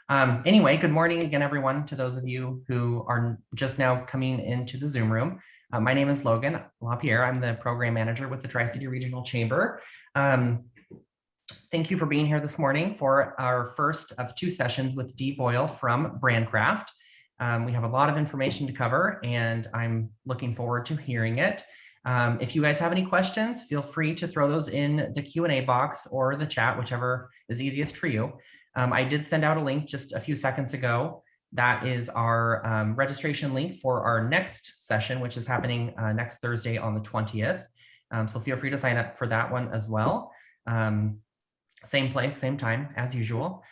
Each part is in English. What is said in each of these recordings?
Anyway, good morning again, everyone, to those of you who are just now coming into the Zoom room. My name is Logan LaPierre. I'm the program manager with the Tri-City Regional Chamber. Thank you for being here this morning for our first of two sessions with Dee Boyle from Brandcraft. We have a lot of information to cover, and I'm looking forward to hearing it. If you guys have any questions, feel free to throw those in the Q&A box or the chat, whichever is easiest for you. I did send out a link just a few seconds ago. That is our registration link for our next session, which is happening next Thursday on the 20th. So feel free to sign up for that one as well. Same place, same time as usual.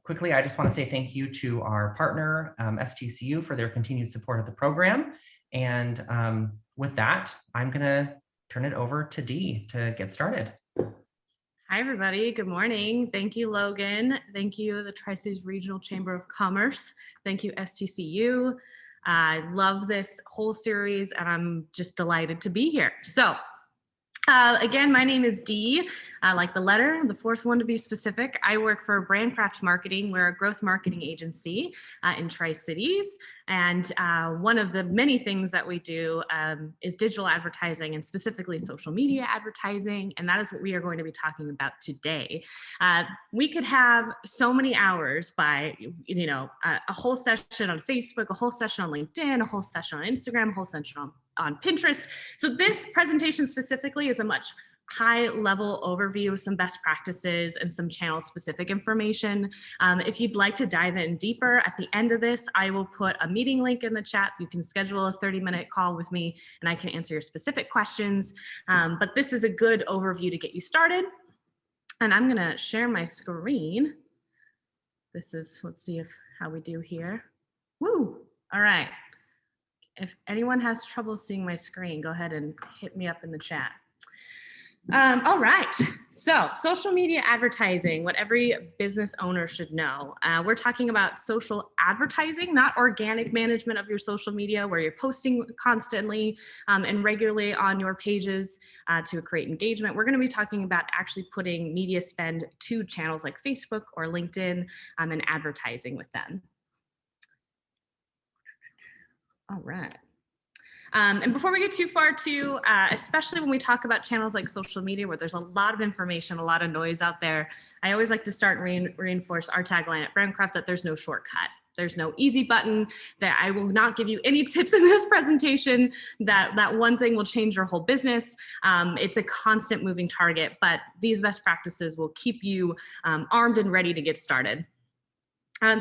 Quickly, I just want to say thank you to our partner, STCU, for their continued support of the program. And with that, I'm going to turn it over to Dee to get started. Hi, everybody. Good morning. Thank you, Logan. Thank you, the Tri-Cities Regional Chamber of Commerce. Thank you, STCU. I love this whole series, and I'm just delighted to be here. So again, my name is Dee, like the letter, the fourth one to be specific. I work for Brandcraft Marketing. We're a growth marketing agency in Tri-Cities. And one of the many things that we do is digital advertising, and specifically social media advertising. And that is what we are going to be talking about today. We could have so many hours by, a whole session on Facebook, a whole session on LinkedIn, a whole session on Instagram, a whole session on Pinterest. So this presentation specifically is a much high-level overview of some best practices and some channel-specific information. If you'd like to dive in deeper, at the end of this, I will put a meeting link in the chat. You can schedule a 30-minute call with me, and I can answer your specific questions. But this is a good overview to get you started. And I'm going to share my screen. This is, let's see how we do here. Woo! All right. If anyone has trouble seeing my screen, go ahead and hit me up in the chat. All right, so social media advertising, what every business owner should know. We're talking about social advertising, not organic management of your social media where you're posting constantly and regularly on your pages to create engagement. We're going to be talking about actually putting media spend to channels like Facebook or LinkedIn and advertising with them. All right. And before we get too far too, especially when we talk about channels like social media where there's a lot of information, a lot of noise out there, I always like to start and reinforce our tagline at Brandcraft that there's no shortcut. There's no easy button, that I will not give you any tips in this presentation that one thing will change your whole business. It's a constant moving target, but these best practices will keep you armed and ready to get started.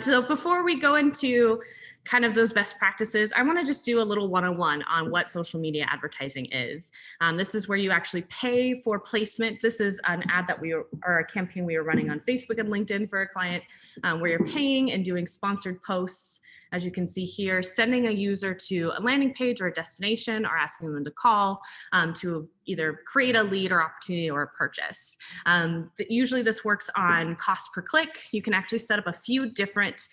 So before we go into kind of those best practices, I want to just do a little one-on-one on what social media advertising is. This is where you actually pay for placement. This is an ad that or a campaign we are running on Facebook and LinkedIn for a client where you're paying and doing sponsored posts. As you can see here, sending a user to a landing page or a destination or asking them to call to either create a lead or opportunity or a purchase. Usually this works on cost per click. You can actually set up a few different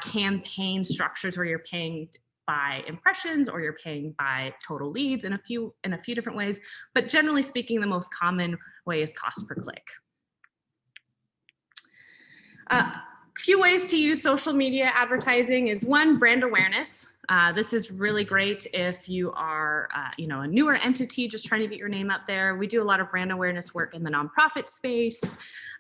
campaign structures where you're paying by impressions or you're paying by total leads in a few different ways. But generally speaking, the most common way is cost per click. Few ways to use social media advertising is one, brand awareness. This is really great if you are, a newer entity just trying to get your name out there. We do a lot of brand awareness work in the nonprofit space.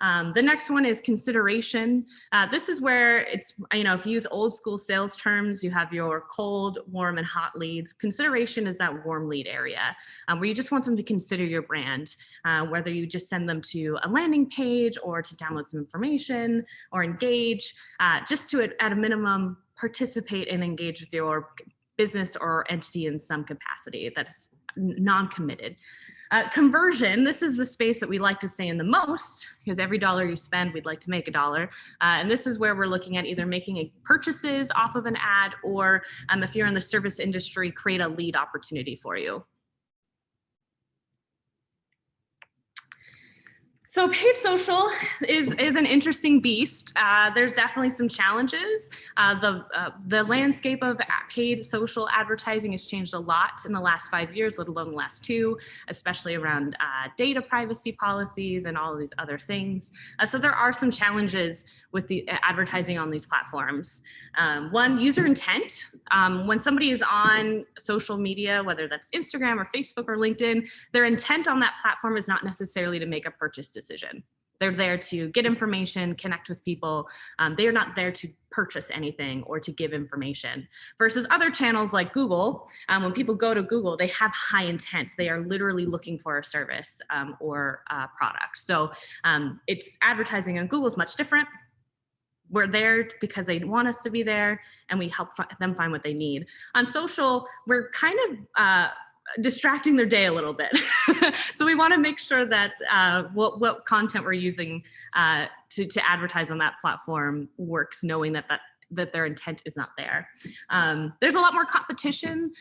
The next one is consideration. This is where it's, if you use old school sales terms, you have your cold, warm, and hot leads. Consideration is that warm lead area where you just want them to consider your brand, whether you just send them to a landing page or to download some information or engage, just to, at a minimum, participate and engage with your business or entity in some capacity that's non-committed. Conversion, this is the space that we like to stay in the most because every dollar you spend, we'd like to make a dollar. And this is where we're looking at either making purchases off of an ad or if you're in the service industry, create a lead opportunity for you. So paid social is an interesting beast. There's definitely some challenges. The landscape of paid social advertising has changed a lot in the last 5 years, let alone the last 2, especially around data privacy policies and all of these other things. So there are some challenges with the advertising on these platforms. One, user intent. When somebody is on social media, whether that's Instagram or Facebook or LinkedIn, their intent on that platform is not necessarily to make a purchase decision. They're there to get information, connect with people. They are not there to purchase anything or to give information. Versus other channels like Google, when people go to Google, they have high intent. They are literally looking for a service or a product. So it's advertising on Google is much different. We're there because they want us to be there, and we help them find what they need. On social, we're kind of distracting their day a little bit. So we want to make sure that what content we're using to advertise on that platform works, knowing that their intent is not there. There's a lot more competition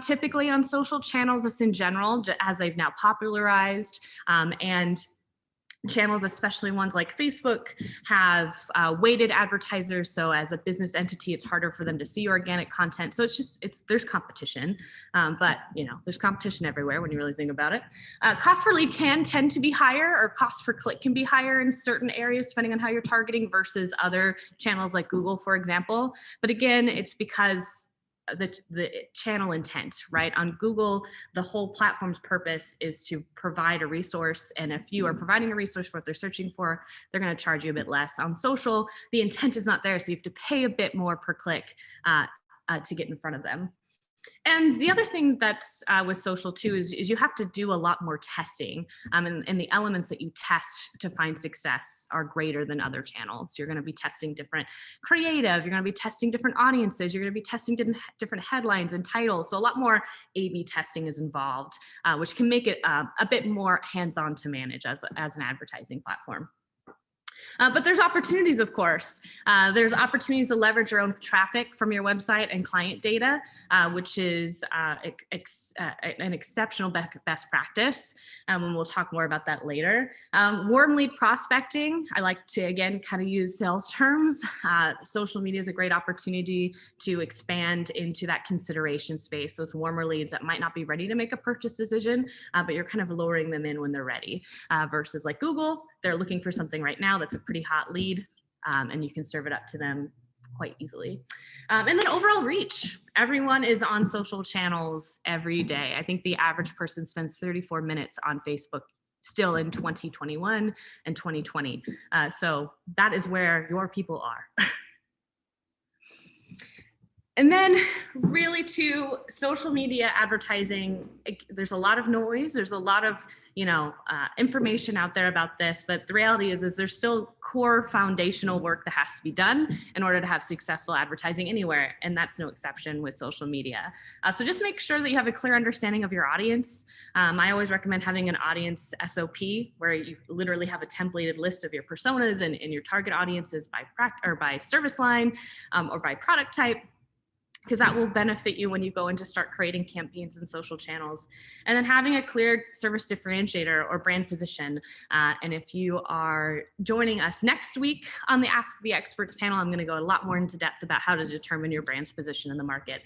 typically on social channels just in general, as they've now popularized, and channels, especially ones like Facebook, have weighted advertisers. So as a business entity, it's harder for them to see organic content. So there's competition, but there's competition everywhere when you really think about it. Cost per lead can tend to be higher, or cost per click can be higher in certain areas, depending on how you're targeting versus other channels like Google, for example. But again, it's because the channel intent, right? On Google, the whole platform's purpose is to provide a resource. And if you are providing a resource for what they're searching for, they're going to charge you a bit less. On social, the intent is not there. So you have to pay a bit more per click to get in front of them. And the other thing that's with social too is you have to do a lot more testing, and the elements that you test to find success are greater than other channels. You're going to be testing different creative, you're going to be testing different audiences, you're going to be testing different headlines and titles. So a lot more A/B testing is involved, which can make it a bit more hands-on to manage as an advertising platform. But there's opportunities, of course. There's opportunities to leverage your own traffic from your website and client data, which is an exceptional best practice. And we'll talk more about that later. Warm lead prospecting, I like to, again, kind of use sales terms. Social media is a great opportunity to expand into that consideration space, those warmer leads that might not be ready to make a purchase decision, but you're kind of luring them in when they're ready. Versus like Google, they're looking for something right now that's a pretty hot lead, and you can serve it up to them quite easily. And then overall reach. Everyone is on social channels every day. I think the average person spends 34 minutes on Facebook still in 2021 and 2020. So that is where your people are. And then really to social media advertising, there's a lot of noise. There's a lot of, information out there about this, but the reality is there's still core foundational work that has to be done in order to have successful advertising anywhere. And that's no exception with social media. So just make sure that you have a clear understanding of your audience. I always recommend having an audience SOP where you literally have a templated list of your personas and your target audiences by service line or by product type, because that will benefit you when you go in to start creating campaigns and social channels. And then having a clear service differentiator or brand position. And if you are joining us next week on the Ask the Experts panel, I'm going to go a lot more into depth about how to determine your brand's position in the market.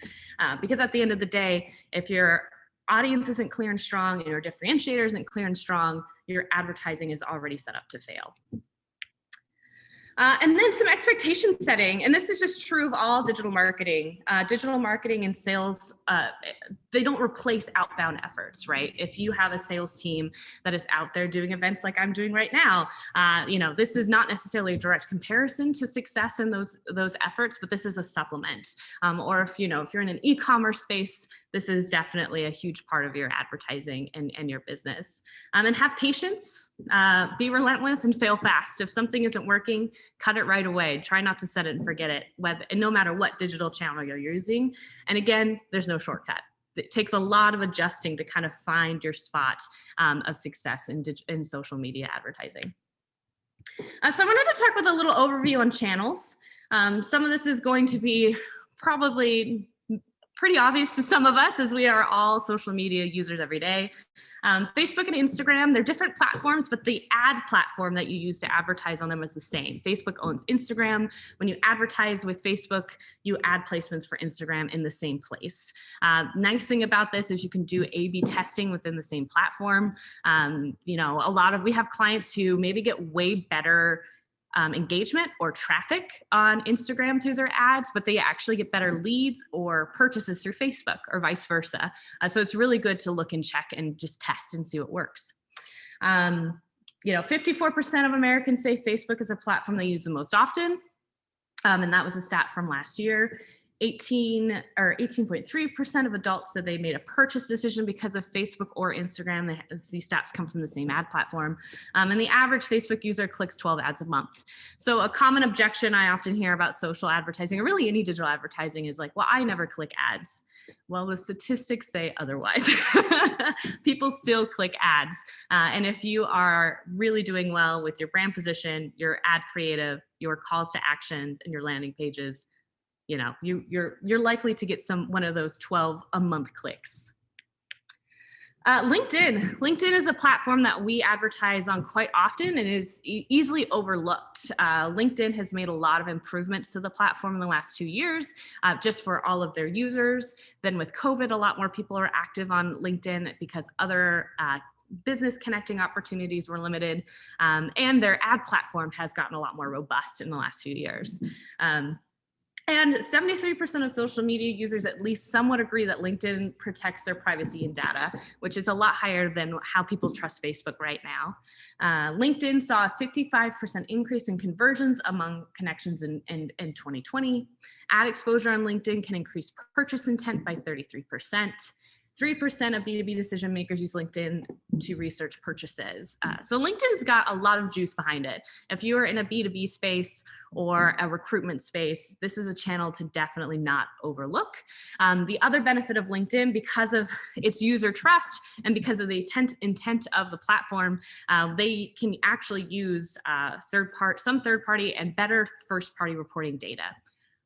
Because at the end of the day, if your audience isn't clear and strong and your differentiator isn't clear and strong, your advertising is already set up to fail. And then some expectation setting, and this is just true of all digital marketing. Digital marketing and sales, they don't replace outbound efforts, right? If you have a sales team that is out there doing events like I'm doing right now, this is not necessarily a direct comparison to success in those efforts, but this is a supplement. Or if you're in an e-commerce space, this is definitely a huge part of your advertising and your business. And have patience, be relentless, and fail fast. If something isn't working, cut it right away. Try not to set it and forget it, no matter what digital channel you're using. And again, there's no shortcut. It takes a lot of adjusting to kind of find your spot of success in social media advertising. So I wanted to talk with a little overview on channels. Some of this is going to be probably pretty obvious to some of us as we are all social media users every day. Facebook and Instagram, they're different platforms, but the ad platform that you use to advertise on them is the same. Facebook owns Instagram. When you advertise with Facebook, you add placements for Instagram in the same place. Nice thing about this is you can do A/B testing within the same platform. We have clients who maybe get way better engagement or traffic on Instagram through their ads, but they actually get better leads or purchases through Facebook or vice versa. So it's really good to look and check and just test and see what works. 54% of Americans say Facebook is a platform they use the most often. And that was a stat from last year. 18.3% of adults said they made a purchase decision because of Facebook or Instagram. These stats come from the same ad platform. And the average Facebook user clicks 12 ads a month. So a common objection I often hear about social advertising, or really any digital advertising, is like, well, I never click ads. Well, the statistics say otherwise. People still click ads. And if you are really doing well with your brand position, your ad creative, your calls to actions, and your landing pages, you're likely to get one of those 12 a month clicks. LinkedIn is a platform that we advertise on quite often and is easily overlooked. LinkedIn has made a lot of improvements to the platform in the last 2 years, just for all of their users. Then with COVID, a lot more people are active on LinkedIn because other business connecting opportunities were limited, and their ad platform has gotten a lot more robust in the last few years. And 73% of social media users at least somewhat agree that LinkedIn protects their privacy and data, which is a lot higher than how people trust Facebook right now. LinkedIn saw a 55% increase in conversions among connections in 2020. Ad exposure on LinkedIn can increase purchase intent by 33%. 3% of B2B decision makers use LinkedIn to research purchases. So LinkedIn's got a lot of juice behind it. If you are in a B2B space or a recruitment space, this is a channel to definitely not overlook. The other benefit of LinkedIn, because of its user trust and because of the intent of the platform, they can actually use some third-party and better first-party reporting data.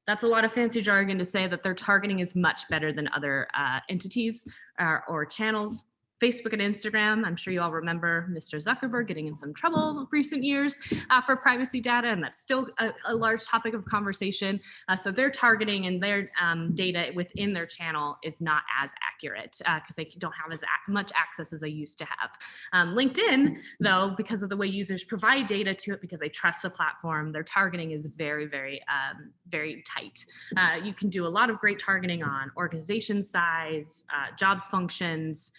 That's a lot of fancy jargon to say that their targeting is much better than other entities or channels. Facebook and Instagram, I'm sure you all remember Mr. Zuckerberg getting in some trouble in recent years for privacy data, and that's still a large topic of conversation. So their targeting and their data within their channel is not as accurate because they don't have as much access as they used to have. LinkedIn, though, because of the way users provide data to it, because they trust the platform, their targeting is very, very, very tight. You can do a lot of great targeting on organization size, job functions,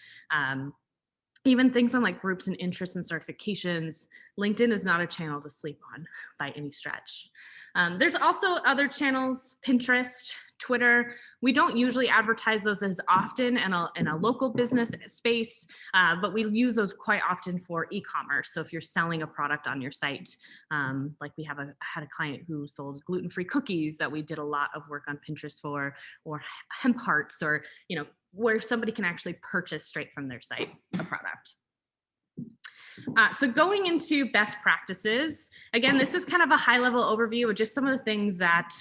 even things on like groups and interests and certifications. LinkedIn is not a channel to sleep on by any stretch. There's also other channels, Pinterest, Twitter. We don't usually advertise those as often in a local business space, but we use those quite often for e-commerce. So if you're selling a product on your site, like we had a client who sold gluten-free cookies that we did a lot of work on Pinterest for, or hemp hearts, or where somebody can actually purchase straight from their site a product. So going into best practices, again, this is kind of a high-level overview of just some of the things that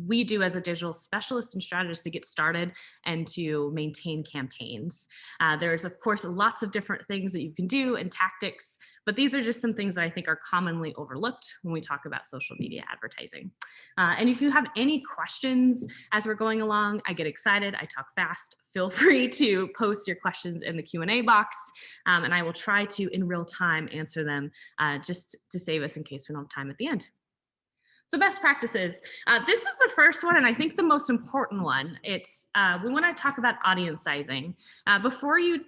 we do as a digital specialist and strategist to get started and to maintain campaigns. There's, of course, lots of different things that you can do and tactics, but these are just some things that I think are commonly overlooked when we talk about social media advertising. And if you have any questions as we're going along, I get excited, I talk fast, feel free to post your questions in the Q&A box, and I will try to, in real time, answer them just to save us in case we don't have time at the end. So best practices. This is the first one, and I think the most important one. It's we want to talk about audience sizing. Before you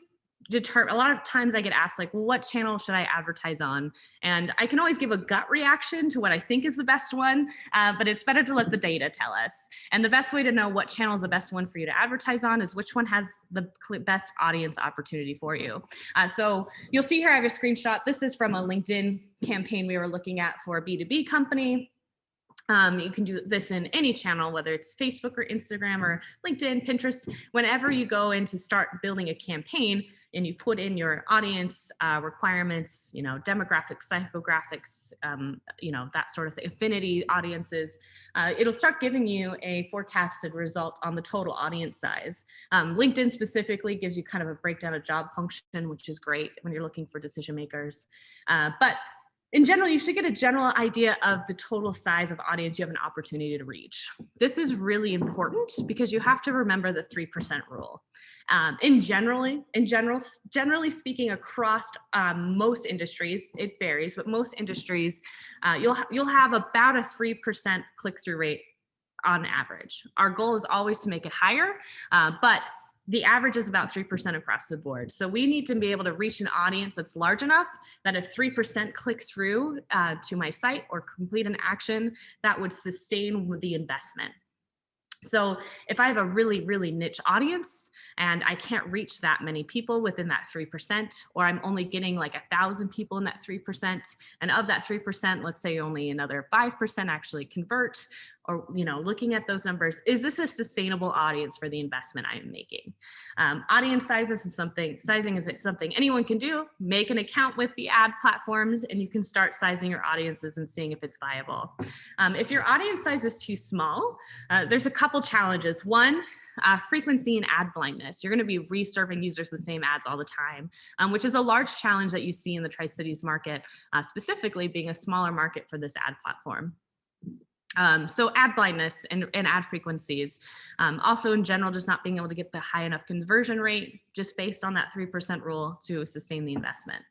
a lot of times I get asked, like, well, what channel should I advertise on? And I can always give a gut reaction to what I think is the best one, but it's better to let the data tell us. And the best way to know what channel is the best one for you to advertise on is which one has the best audience opportunity for you. So you'll see here I have a screenshot. This is from a LinkedIn campaign we were looking at for a B2B company. You can do this in any channel, whether it's Facebook or Instagram or LinkedIn, Pinterest. Whenever you go in to start building a campaign and you put in your audience requirements, demographics, psychographics, that sort of thing, affinity audiences, it'll start giving you a forecasted result on the total audience size. LinkedIn specifically gives you kind of a breakdown of job function, which is great when you're looking for decision makers. But in general, you should get a general idea of the total size of audience you have an opportunity to reach. This is really important because you have to remember the 3% rule. Generally speaking, across most industries, it varies, but most industries, you'll have about a 3% click-through rate on average. Our goal is always to make it higher, but the average is about 3% across the board. So we need to be able to reach an audience that's large enough that if 3% click through to my site or complete an action, that would sustain the investment. So if I have a really, really niche audience and I can't reach that many people within that 3%, or I'm only getting like 1,000 people in that 3%, and of that 3%, let's say only another 5% actually convert, or looking at those numbers, is this a sustainable audience for the investment I am making? Audience sizing is something anyone can do. Make an account with the ad platforms and you can start sizing your audiences and seeing if it's viable. If your audience size is too small, there's a couple challenges. One, frequency and ad blindness. You're going to be reserving users the same ads all the time, which is a large challenge that you see in the Tri-Cities market, specifically being a smaller market for this ad platform. So ad blindness and ad frequencies. Also in general, just not being able to get the high enough conversion rate just based on that 3% rule to sustain the investment.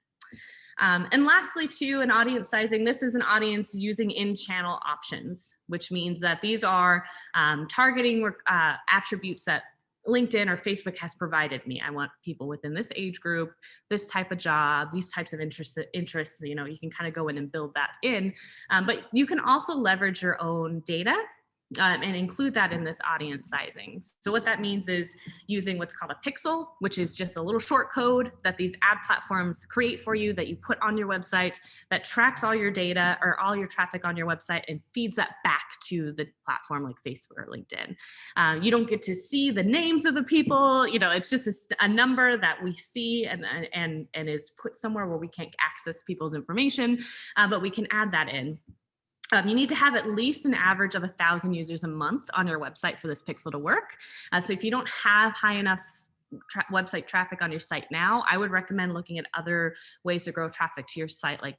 And lastly, too, in audience sizing, this is an audience using in-channel options, which means that these are targeting attributes that LinkedIn or Facebook has provided me. I want people within this age group, this type of job, these types of interests, you can kind of go in and build that in. But you can also leverage your own data and include that in this audience sizing. So what that means is using what's called a pixel, which is just a little short code that these ad platforms create for you that you put on your website that tracks all your data or all your traffic on your website and feeds that back to the platform like Facebook or LinkedIn. You don't get to see the names of the people, it's just a number that we see and is put somewhere where we can't access people's information, but we can add that in. You need to have at least an average of 1,000 users a month on your website for this pixel to work. So if you don't have high enough website traffic on your site now, I would recommend looking at other ways to grow traffic to your site, like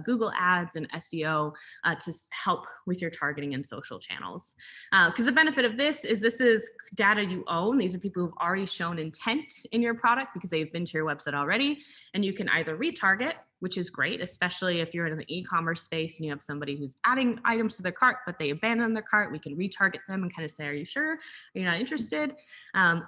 Google Ads and SEO to help with your targeting and social channels. Because the benefit of this is data you own. These are people who've already shown intent in your product because they've been to your website already, and you can either retarget, which is great, especially if you're in the e-commerce space and you have somebody who's adding items to their cart, but they abandon their cart. We can retarget them and kind of say, are you sure? Are you not interested?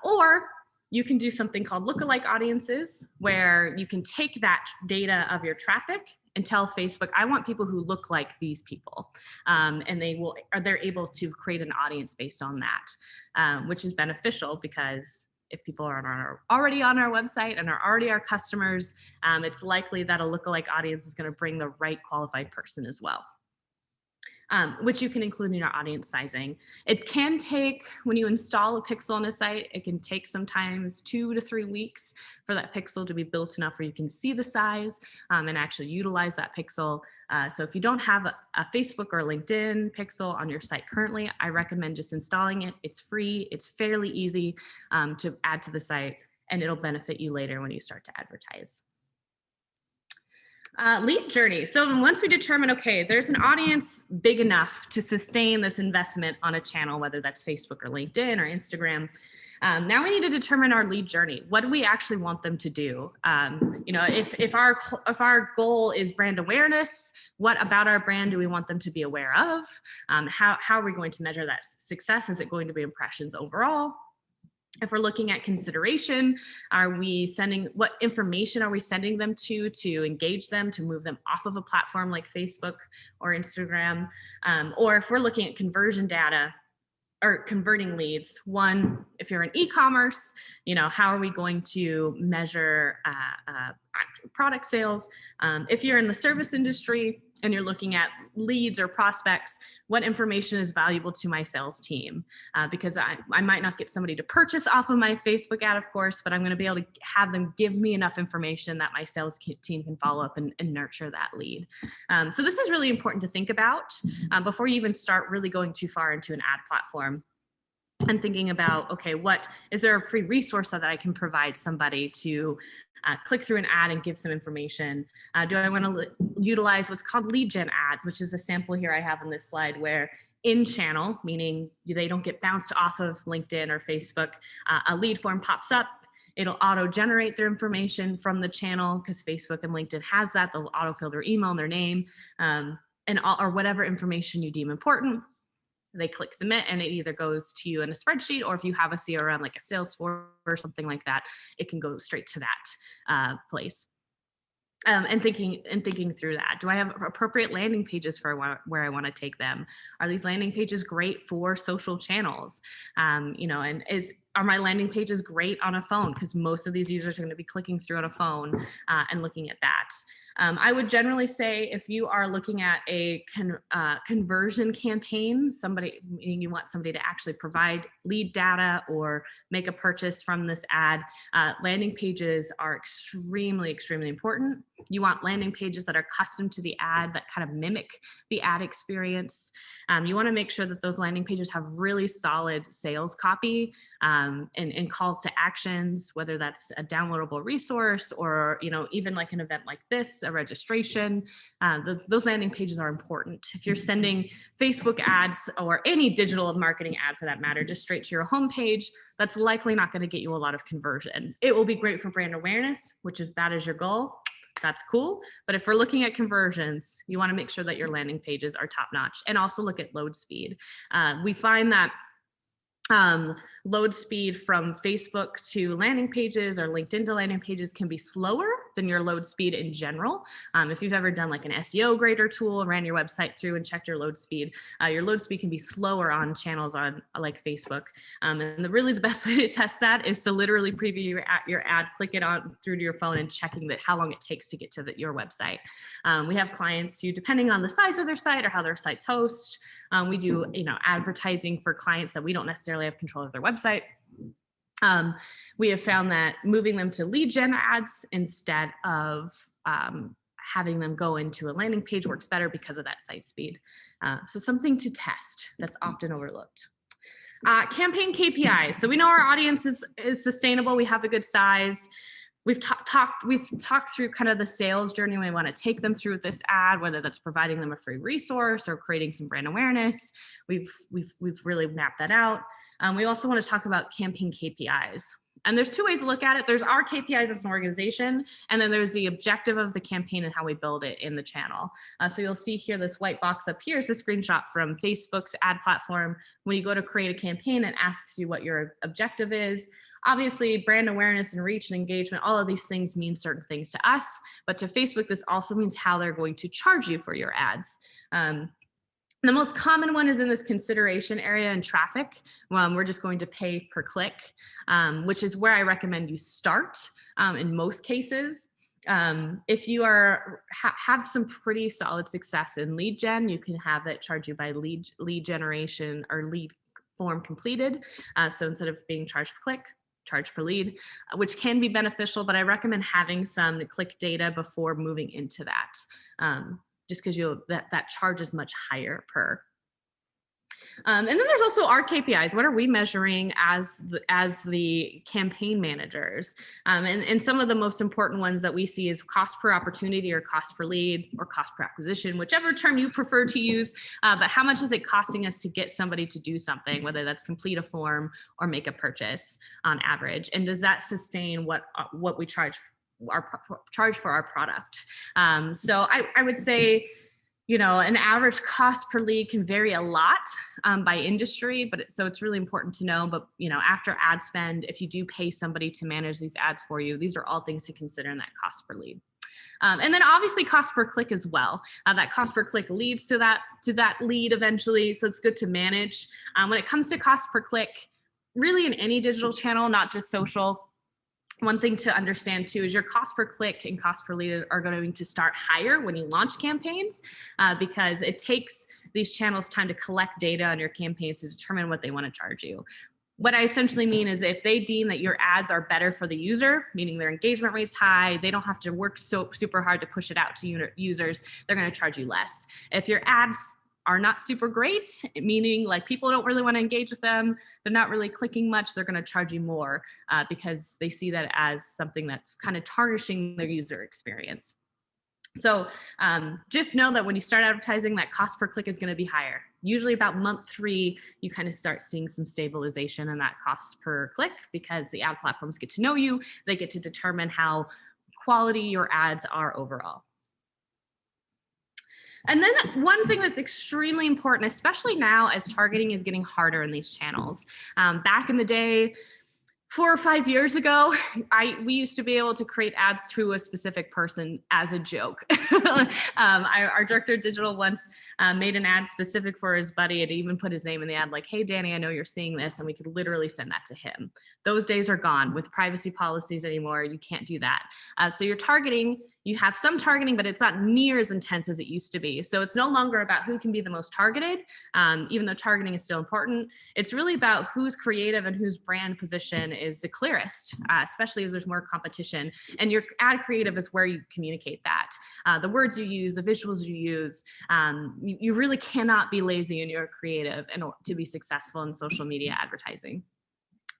Or you can do something called lookalike audiences, where you can take that data of your traffic and tell Facebook, I want people who look like these people. And they're able to create an audience based on that, which is beneficial because if people are already on our website and are already our customers, it's likely that a lookalike audience is going to bring the right qualified person as well. Which you can include in your audience sizing. It can take, when you install a pixel on a site, it can take sometimes 2 to 3 weeks for that pixel to be built enough where you can see the size and actually utilize that pixel. So if you don't have a Facebook or LinkedIn pixel on your site currently, I recommend just installing it. It's free, it's fairly easy to add to the site, and it'll benefit you later when you start to advertise. Lead journey. So once we determine, okay, there's an audience big enough to sustain this investment on a channel, whether that's Facebook or LinkedIn or Instagram, now we need to determine our lead journey. What do we actually want them to do? If our goal is brand awareness, what about our brand do we want them to be aware of? How are we going to measure that success? Is it going to be impressions overall? If we're looking at consideration, what information are we sending them to engage them, to move them off of a platform like Facebook or Instagram? Or if we're looking at conversion data or converting leads, one, if you're in e-commerce, how are we going to measure product sales? If you're in the service industry, and you're looking at leads or prospects, what information is valuable to my sales team? Because I might not get somebody to purchase off of my Facebook ad, of course, but I'm going to be able to have them give me enough information that my sales team can follow up and nurture that lead. So this is really important to think about before you even start really going too far into an ad platform. And thinking about, okay, what is there a free resource that I can provide somebody to click through an ad and give some information? Do I want to utilize what's called lead gen ads, which is a sample here I have on this slide, where in channel, meaning they don't get bounced off of LinkedIn or Facebook, a lead form pops up. It'll auto generate their information from the channel because Facebook and LinkedIn has that. They'll autofill their email and their name or whatever information you deem important. They click submit and it either goes to you in a spreadsheet, or if you have a CRM like a Salesforce or something like that, it can go straight to that place. And thinking through that. Do I have appropriate landing pages for where I want to take them? Are these landing pages great for social channels? And are my landing pages great on a phone? Because most of these users are going to be clicking through on a phone and looking at that. I would generally say if you are looking at a conversion campaign, meaning you want somebody to actually provide lead data or make a purchase from this ad, landing pages are extremely, extremely important. You want landing pages that are custom to the ad, that kind of mimic the ad experience. You want to make sure that those landing pages have really solid sales copy and calls to actions, whether that's a downloadable resource or even like an event like this, a registration. Those landing pages are important. If you're sending Facebook ads or any digital marketing ad for that matter, just straight to your homepage, that's likely not going to get you a lot of conversion. It will be great for brand awareness, that is your goal. That's cool. But if we're looking at conversions, you want to make sure that your landing pages are top notch, and also look at load speed. We find that load speed from Facebook to landing pages or LinkedIn to landing pages can be slower than your load speed in general. If you've ever done like an SEO grader tool, ran your website through and checked your load speed can be slower on channels on like Facebook. And the best way to test that is to literally preview your ad, click it on through to your phone and checking how long it takes to get to your website. We have clients who, depending on the size of their site or how their site's host, we do advertising for clients that we don't necessarily have control of their website. We have found that moving them to lead gen ads instead of having them go into a landing page works better because of that site speed. So something to test that's often overlooked. Campaign KPIs. So we know our audience is sustainable. We have a good size. We've talked through kind of the sales journey we want to take them through with this ad, whether that's providing them a free resource or creating some brand awareness. We've really mapped that out. We also want to talk about campaign KPIs. And there's two ways to look at it. There's our KPIs as an organization, and then there's the objective of the campaign and how we build it in the channel. So you'll see here, this white box up here is a screenshot from Facebook's ad platform. When you go to create a campaign, it asks you what your objective is. Obviously, brand awareness and reach and engagement, all of these things mean certain things to us, but to Facebook, this also means how they're going to charge you for your ads. The most common one is in this consideration area and traffic. We're just going to pay per click, which is where I recommend you start in most cases. If you have some pretty solid success in lead gen, you can have it charge you by lead generation or lead form completed. So instead of being charged per click, charge per lead, which can be beneficial, but I recommend having some click data before moving into that. Just because that charge is much higher per. And then there's also our KPIs. What are we measuring as the campaign managers? And some of the most important ones that we see is cost per opportunity or cost per lead or cost per acquisition, whichever term you prefer to use. But how much is it costing us to get somebody to do something, whether that's complete a form or make a purchase on average? And does that sustain what we charge for our product? So I would say, an average cost per lead can vary a lot by industry, so it's really important to know. But, after ad spend, if you do pay somebody to manage these ads for you, these are all things to consider in that cost per lead. And then obviously cost per click as well. That cost per click leads to that lead eventually. So it's good to manage. When it comes to cost per click, really in any digital channel, not just social, One thing to understand too is your cost per click and cost per lead are going to start higher when you launch campaigns, because it takes these channels time to collect data on your campaigns to determine what they want to charge you. What I essentially mean is if they deem that your ads are better for the user, meaning their engagement rate's high, they don't have to work so super hard to push it out to users, they're going to charge you less. If your ads are not super great, meaning like people don't really want to engage with them, they're not really clicking much, they're going to charge you more because they see that as something that's kind of tarnishing their user experience. So just know that when you start advertising, that cost per click is going to be higher. Usually about month 3, you kind of start seeing some stabilization in that cost per click because the ad platforms get to know you. They get to determine how quality your ads are overall. And then one thing that's extremely important, especially now as targeting is getting harder in these channels. Back in the day, 4 or 5 years ago, we used to be able to create ads to a specific person as a joke. Our director of digital once made an ad specific for his buddy and even put his name in the ad, like, "Hey, Danny, I know you're seeing this," and we could literally send that to him. Those days are gone. With privacy policies anymore, you can't do that. So your targeting, you have some targeting, but it's not near as intense as it used to be. So it's no longer about who can be the most targeted, even though targeting is still important. It's really about who's creative and whose brand position is the clearest, especially as there's more competition. And your ad creative is where you communicate that. The words you use, the visuals you use, you really cannot be lazy in your creative to be successful in social media advertising,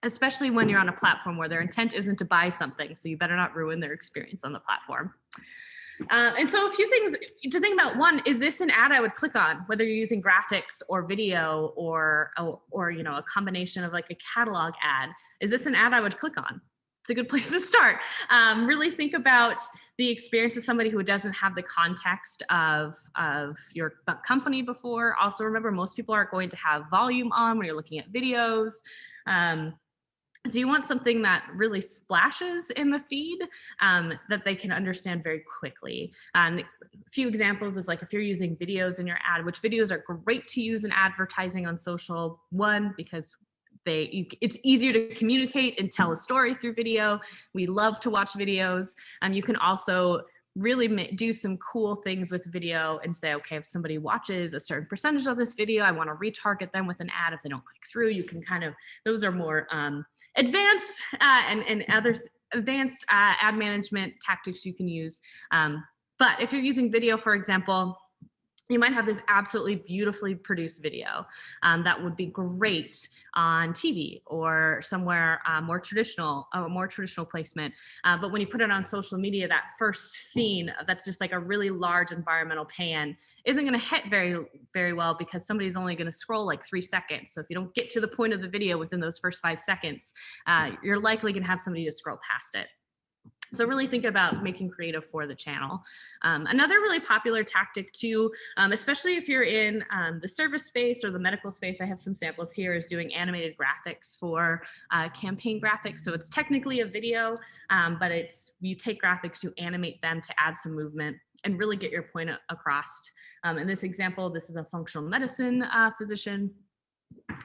especially when you're on a platform where their intent isn't to buy something. So you better not ruin their experience on the platform. And so a few things to think about. One, is this an ad I would click on, whether you're using graphics or video or you know, a combination of like a catalog ad? Is this an ad I would click on? It's a good place to start. Really think about the experience of somebody who doesn't have the context of your company before. Also remember, most people aren't going to have volume on when you're looking at videos. So you want something that really splashes in the feed that they can understand very quickly. A few examples is like if you're using videos in your ad, which videos are great to use in advertising on social. One, because it's easier to communicate and tell a story through video. We love to watch videos. You can also really do some cool things with video and say, okay, if somebody watches a certain percentage of this video, I want to retarget them with an ad. If they don't click through, you can kind of, those are more advanced and other advanced ad management tactics you can use. But if you're using video, for example, you might have this absolutely beautifully produced video that would be great on TV or somewhere more traditional placement. But when you put it on social media, that first scene that's just like a really large environmental pan isn't going to hit very, very well because somebody's only going to scroll like 3 seconds. So if you don't get to the point of the video within those first 5 seconds, you're likely going to have somebody just scroll past it. So really think about making creative for the channel. Another really popular tactic too, especially if you're in the service space or the medical space, I have some samples here, is doing animated graphics for campaign graphics. So it's technically a video, but you take graphics, you animate them to add some movement and really get your point across. In this example, this is a functional medicine physician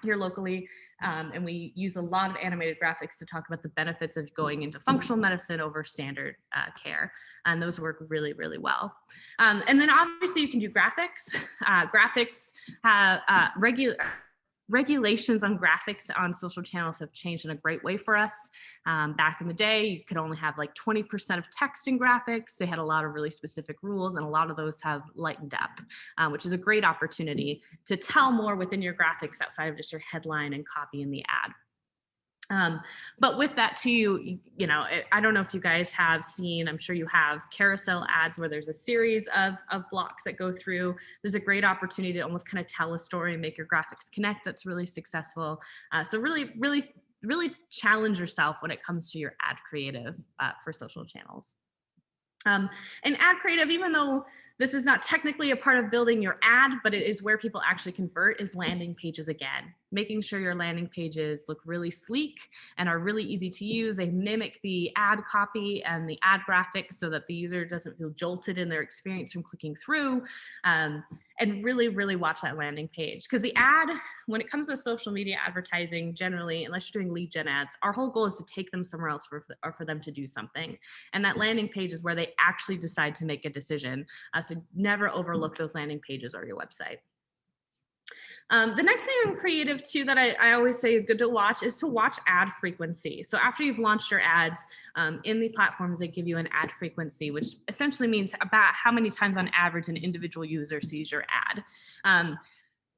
here locally, and we use a lot of animated graphics to talk about the benefits of going into functional medicine over standard care, and those work really, really well. And then obviously you can do graphics. Graphics have regulations on graphics on social channels have changed in a great way for us. Back in the day, you could only have like 20% of text in graphics. They had a lot of really specific rules, and a lot of those have lightened up, which is a great opportunity to tell more within your graphics outside of just your headline and copy in the ad. But with that too, you know, I don't know if you guys have seen, I'm sure you have, carousel ads where there's a series of blocks that go through. There's a great opportunity to almost kind of tell a story and make your graphics connect. That's really successful. So really challenge yourself when it comes to your ad creative for social channels. And ad creative, even though this is not technically a part of building your ad, but it is where people actually convert, is landing pages again. Making sure your landing pages look really sleek and are really easy to use. They mimic the ad copy and the ad graphics so that the user doesn't feel jolted in their experience from clicking through. And really, really watch that landing page. Because the ad, when it comes to social media advertising, generally, unless you're doing lead gen ads, our whole goal is to take them somewhere else or for them to do something. And that landing page is where they actually decide to make a decision. So never overlook those landing pages or your website. The next thing in creative too that I always say is good to watch is to watch ad frequency. So after you've launched your ads in the platforms, they give you an ad frequency, which essentially means about how many times on average an individual user sees your ad.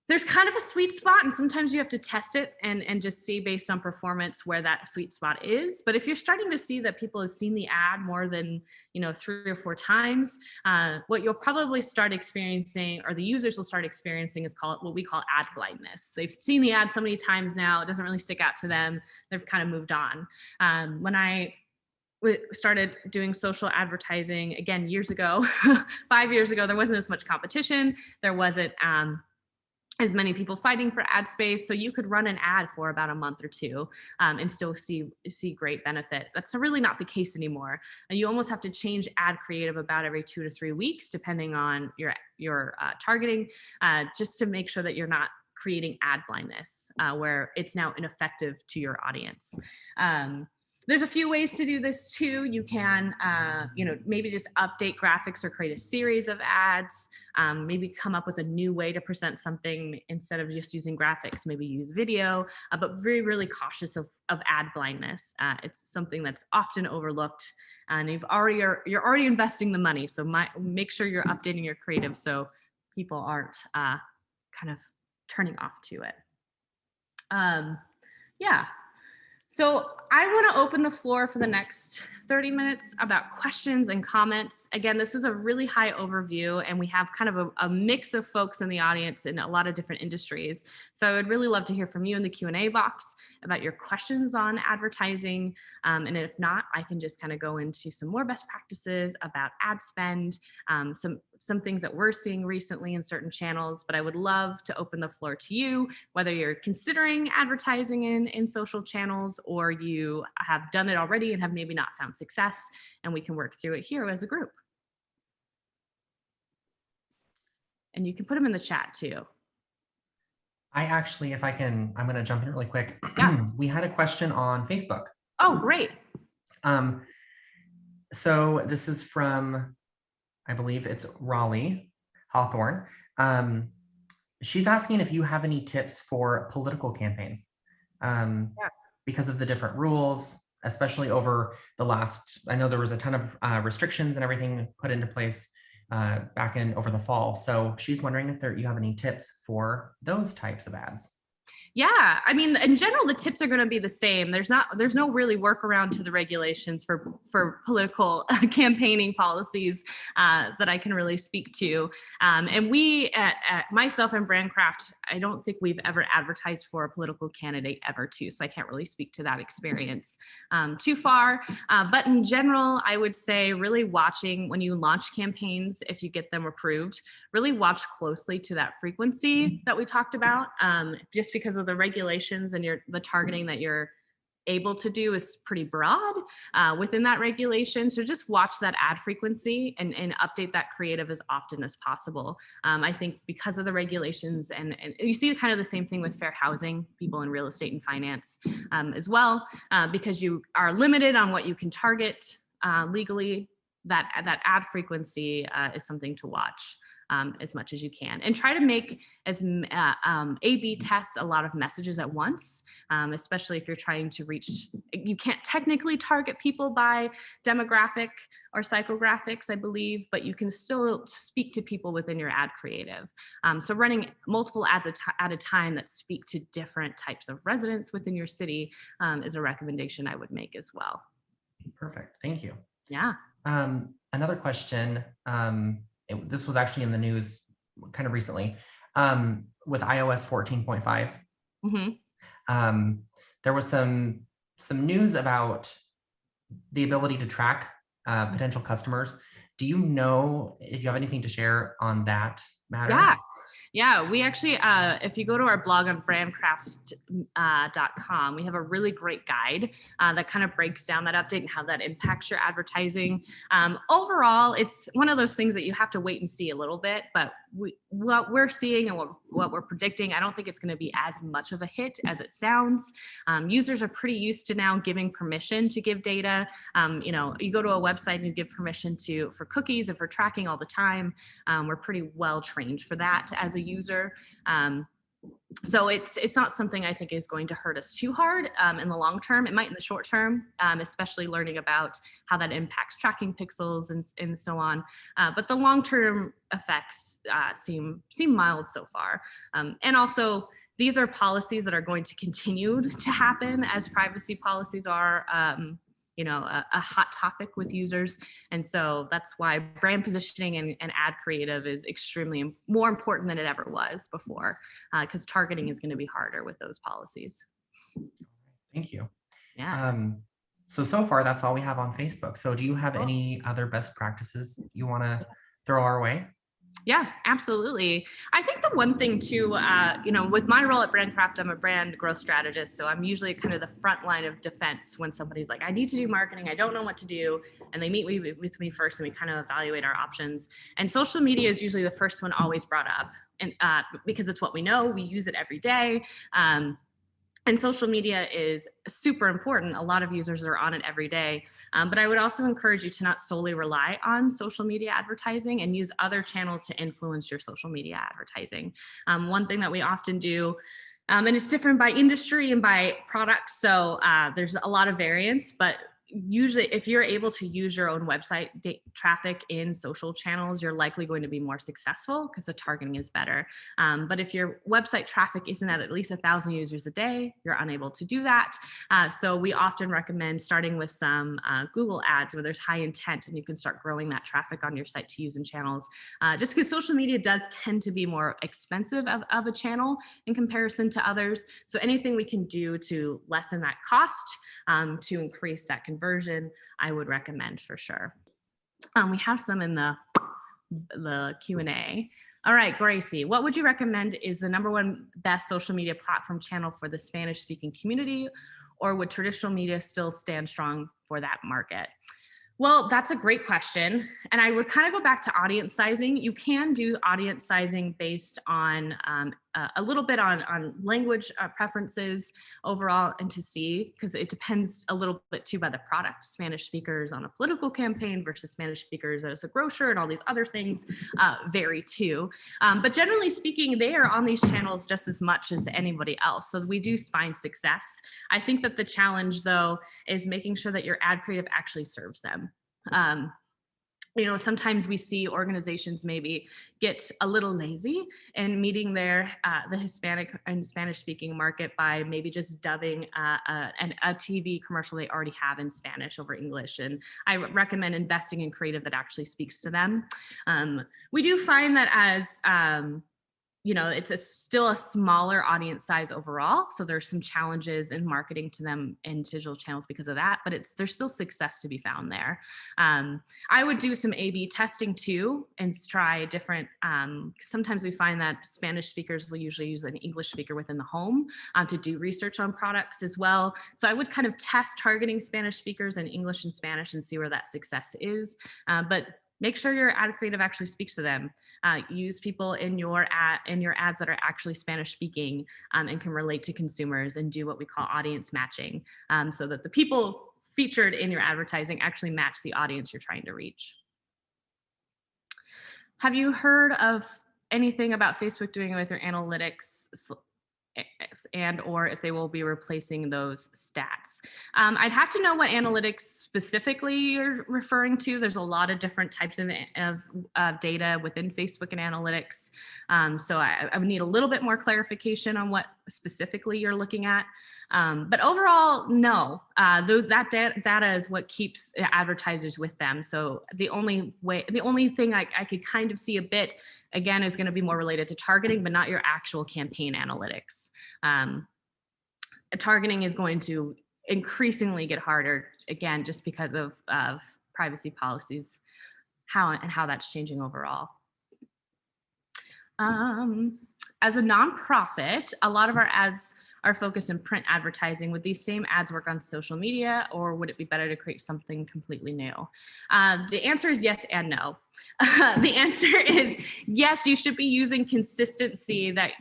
There's kind of a sweet spot, and sometimes you have to test it and just see based on performance where that sweet spot is. But if you're starting to see that people have seen the ad more than 3 or 4 times, what you'll probably start experiencing, or the users will start experiencing, is what we call ad blindness. They've seen the ad so many times now, it doesn't really stick out to them. They've kind of moved on. When I started doing social advertising, again, years ago, 5 years ago, there wasn't as much competition. There wasn't as many people fighting for ad space. So you could run an ad for about a month or two and still see great benefit. That's really not the case anymore. And you almost have to change ad creative about every 2 to 3 weeks, depending on your targeting, just to make sure that you're not creating ad blindness where it's now ineffective to your audience. There's a few ways to do this too. You can, maybe just update graphics or create a series of ads. Maybe come up with a new way to present something instead of just using graphics. Maybe use video, but very, really cautious of ad blindness. It's something that's often overlooked, and you're already investing the money. So make sure you're updating your creative so people aren't kind of turning off to it. Yeah. So I want to open the floor for the next 30 minutes about questions and comments. Again, this is a really high overview, and we have kind of a mix of folks in the audience in a lot of different industries. So I would really love to hear from you in the Q&A box about your questions on advertising. And if not, I can just kind of go into some more best practices about ad spend, some things that we're seeing recently in certain channels. But I would love to open the floor to you, whether you're considering advertising in social channels, or you have done it already and have maybe not found success, and we can work through it here as a group. And you can put them in the chat too. I actually, if I can, I'm going to jump in really quick. Yeah. We had a question on Facebook. Oh, great. So this is from, I believe it's Raleigh Hawthorne. She's asking if you have any tips for political campaigns because of the different rules, especially over the last, I know there was a ton of restrictions and everything put into place back over the fall. So she's wondering if you have any tips for those types of ads. Yeah, I mean, in general, the tips are going to be the same. There's no really workaround to the regulations for political campaigning policies that I can really speak to. And we, at myself and Brandcraft, I don't think we've ever advertised for a political candidate ever too. So I can't really speak to that experience too far. But in general, I would say really watching when you launch campaigns, if you get them approved, really watch closely to that frequency that we talked about, just because of the regulations and the targeting that you're able to do is pretty broad within that regulation. So just watch that ad frequency and update that creative as often as possible. I think because of the regulations, and you see kind of the same thing with fair housing, people in real estate and finance as well, because you are limited on what you can target legally, that ad frequency is something to watch. As much as you can, and try to make A/B test a lot of messages at once, especially if you're trying to reach, you can't technically target people by demographic or psychographics, I believe, but you can still speak to people within your ad creative. So running multiple ads at a time that speak to different types of residents within your city is a recommendation I would make as well. Perfect, thank you. Yeah. Another question, this was actually in the news kind of recently, with iOS 14.5. Mm-hmm. There was some news about the ability to track potential customers Do you know if you have anything to share on that matter? Yeah. Yeah, we actually, if you go to our blog on brandcraft.com, we have a really great guide that kind of breaks down that update and how that impacts your advertising. Overall, it's one of those things that you have to wait and see a little bit, but what we're seeing and what we're predicting, I don't think it's going to be as much of a hit as it sounds. Users are pretty used to now giving permission to give data. You go to a website and you give permission for cookies and for tracking all the time. We're pretty well trained for that as a user. So it's not something I think is going to hurt us too hard in the long term. It might in the short term, especially learning about how that impacts tracking pixels and so on. But the long-term effects seem mild so far. And also, these are policies that are going to continue to happen as privacy policies are a hot topic with users. And so that's why brand positioning and ad creative is extremely more important than it ever was before, because targeting is going to be harder with those policies. Thank you. Yeah. So far, that's all we have on Facebook. So do you have any other best practices you want to throw our way? Yeah, absolutely. I think the one thing too, with my role at Brandcraft, I'm a brand growth strategist. So I'm usually kind of the front line of defense when somebody's like, I need to do marketing, I don't know what to do. And they meet with me first and we kind of evaluate our options. And social media is usually the first one always brought up. And because it's what we know, we use it every day. And social media is super important. A lot of users are on it every day. But I would also encourage you to not solely rely on social media advertising and use other channels to influence your social media advertising. One thing that we often do, and it's different by industry and by product, so there's a lot of variance, but usually if you're able to use your own website traffic in social channels, you're likely going to be more successful because the targeting is better. But if your website traffic isn't at least 1,000 users a day, you're unable to do that. So we often recommend starting with some Google ads where there's high intent and you can start growing that traffic on your site to use in channels. Just because social media does tend to be more expensive of a channel in comparison to others. So anything we can do to lessen that cost, to increase that conversion, I would recommend for sure. We have some in the Q&A. All right, Gracie, what would you recommend is the #1 best social media platform channel for the Spanish speaking community, or would traditional media still stand strong for that market? Well, that's a great question. And I would kind of go back to audience sizing. You can do audience sizing based on a little bit on language preferences overall, and to see, because it depends a little bit too by the product. Spanish speakers on a political campaign versus Spanish speakers as a grocer and all these other things vary too. But generally speaking, they are on these channels just as much as anybody else. So we do find success. I think that the challenge though is making sure that your ad creative actually serves them. Sometimes we see organizations maybe get a little lazy in meeting the Hispanic and Spanish speaking market by maybe just dubbing a TV commercial they already have in Spanish over English. And I recommend investing in creative that actually speaks to them. We do find that as it's still a smaller audience size overall. So there's some challenges in marketing to them in digital channels because of that, but there's still success to be found there. I would do some A/B testing too and try different, sometimes we find that Spanish speakers will usually use an English speaker within the home to do research on products as well. So I would kind of test targeting Spanish speakers in English and Spanish and see where that success is. But make sure your ad creative actually speaks to them. Use people in your ads that are actually Spanish speaking and can relate to consumers, and do what we call audience matching, so that the people featured in your advertising actually match the audience you're trying to reach. Have you heard of anything about Facebook doing with their analytics and or if they will be replacing those stats? I'd have to know what analytics specifically you're referring to. There's a lot of different types of data within Facebook and analytics. So I would need a little bit more clarification on what specifically you're looking at. But overall, no, that data is what keeps advertisers with them. So the only thing I could kind of see a bit, again, is going to be more related to targeting, but not your actual campaign analytics. Targeting is going to increasingly get harder, again, just because of privacy policies how that's changing overall. As a nonprofit, a lot of our ads are focused in print advertising. Would these same ads work on social media, or would it be better to create something completely new? The answer is yes and no. The answer is yes, you should be using consistency, that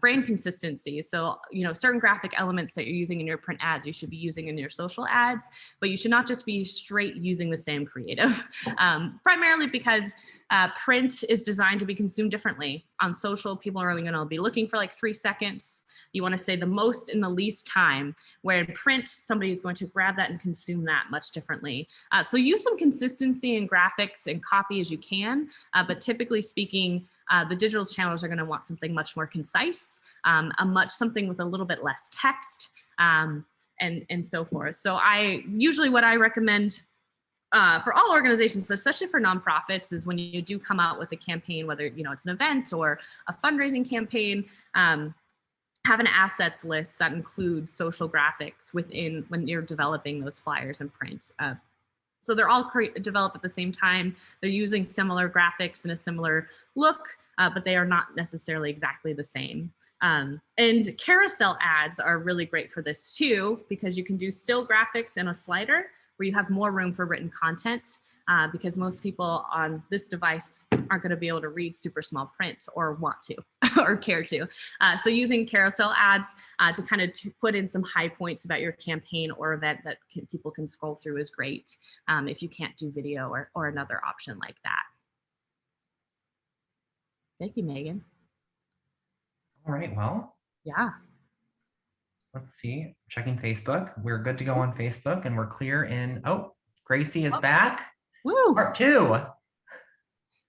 brand consistency. So, certain graphic elements that you're using in your print ads, you should be using in your social ads, but you should not just be straight using the same creative. Primarily because print is designed to be consumed differently. On social, people are only going to be looking for like 3 seconds. You want to say the most in the least time, where in print, somebody is going to grab that and consume that much differently. So use some consistency in graphics and copy as you can, but typically speaking, the digital channels are going to want something much more concise, something with a little bit less text, and so forth. So what I recommend for all organizations, but especially for nonprofits, is when you do come out with a campaign, whether it's an event or a fundraising campaign, have an assets list that includes social graphics when you're developing those flyers in print. So they're all developed at the same time. They're using similar graphics and a similar look, but they are not necessarily exactly the same. And carousel ads are really great for this too, because you can do still graphics and a slider where you have more room for written content, because most people on this device aren't going to be able to read super small print or want to or care to. So using carousel ads to kind of put in some high points about your campaign or event that people can scroll through is great, if you can't do video or another option like that. Thank you, Megan. All right, well. Yeah. Let's see, checking Facebook. We're good to go on Facebook, and we're clear in, Gracie is back. Woo. Part 2.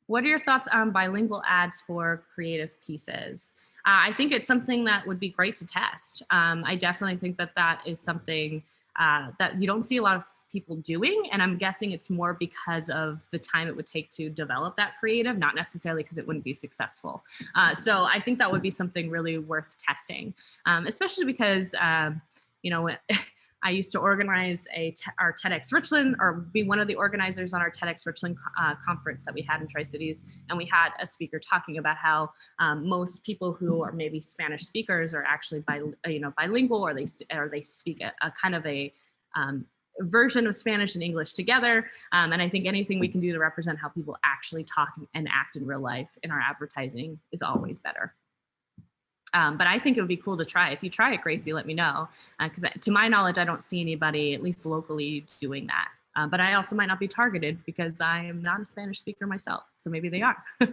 What are your thoughts on bilingual ads for creative pieces? I think it's something that would be great to test. I definitely think that is something that you don't see a lot of people doing. And I'm guessing it's more because of the time it would take to develop that creative, not necessarily because it wouldn't be successful. So I think that would be something really worth testing, especially because, I used to organize our TEDx Richland, or be one of the organizers on our TEDx Richland conference that we had in Tri-Cities. And we had a speaker talking about how most people who are maybe Spanish speakers are actually bilingual, or they speak a kind of a version of Spanish and English together. And I think anything we can do to represent how people actually talk and act in real life in our advertising is always better. But I think it would be cool to try. If you try it, Gracie, let me know. Because to my knowledge, I don't see anybody, at least locally, doing that. But I also might not be targeted because I am not a Spanish speaker myself. So maybe they are. All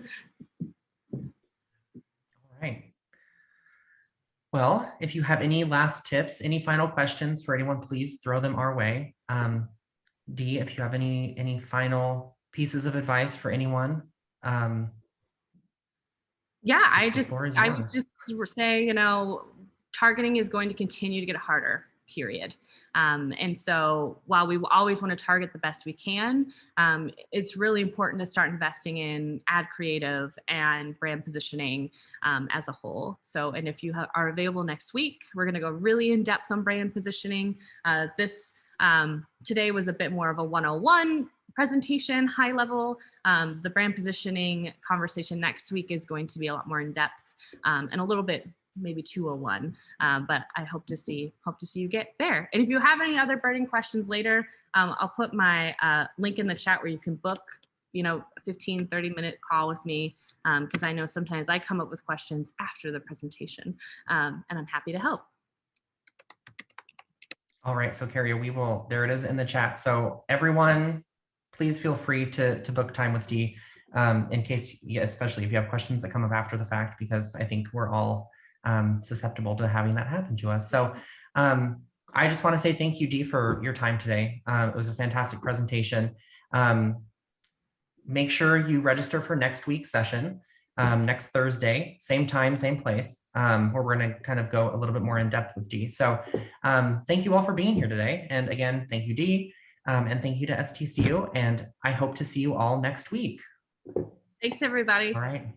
right. Well, if you have any last tips, any final questions for anyone, please throw them our way. Dee, if you have any final pieces of advice for anyone. Yeah, I would just say, targeting is going to continue to get harder, period. And so while we always want to target the best we can, it's really important to start investing in ad creative and brand positioning as a whole. So, and if you are available next week, we're going to go really in depth on brand positioning. Today was a bit more of a 101 presentation, high level. The brand positioning conversation next week is going to be a lot more in depth and a little bit maybe 201. But I hope to see you get there. And if you have any other burning questions later, I'll put my link in the chat where you can book a 15, 30-minute call with me, because I know sometimes I come up with questions after the presentation, and I'm happy to help. All right, so Carrie, there it is in the chat. So everyone, please feel free to book time with Dee, in case, especially if you have questions that come up after the fact, because I think we're all susceptible to having that happen to us. So I just want to say thank you, Dee, for your time today. It was a fantastic presentation. Make sure you register for next week's session, next Thursday, same time, same place, where we're going to kind of go a little bit more in depth with Dee. So thank you all for being here today. And again, thank you, Dee, and thank you to STCU. And I hope to see you all next week. Thanks, everybody. All right.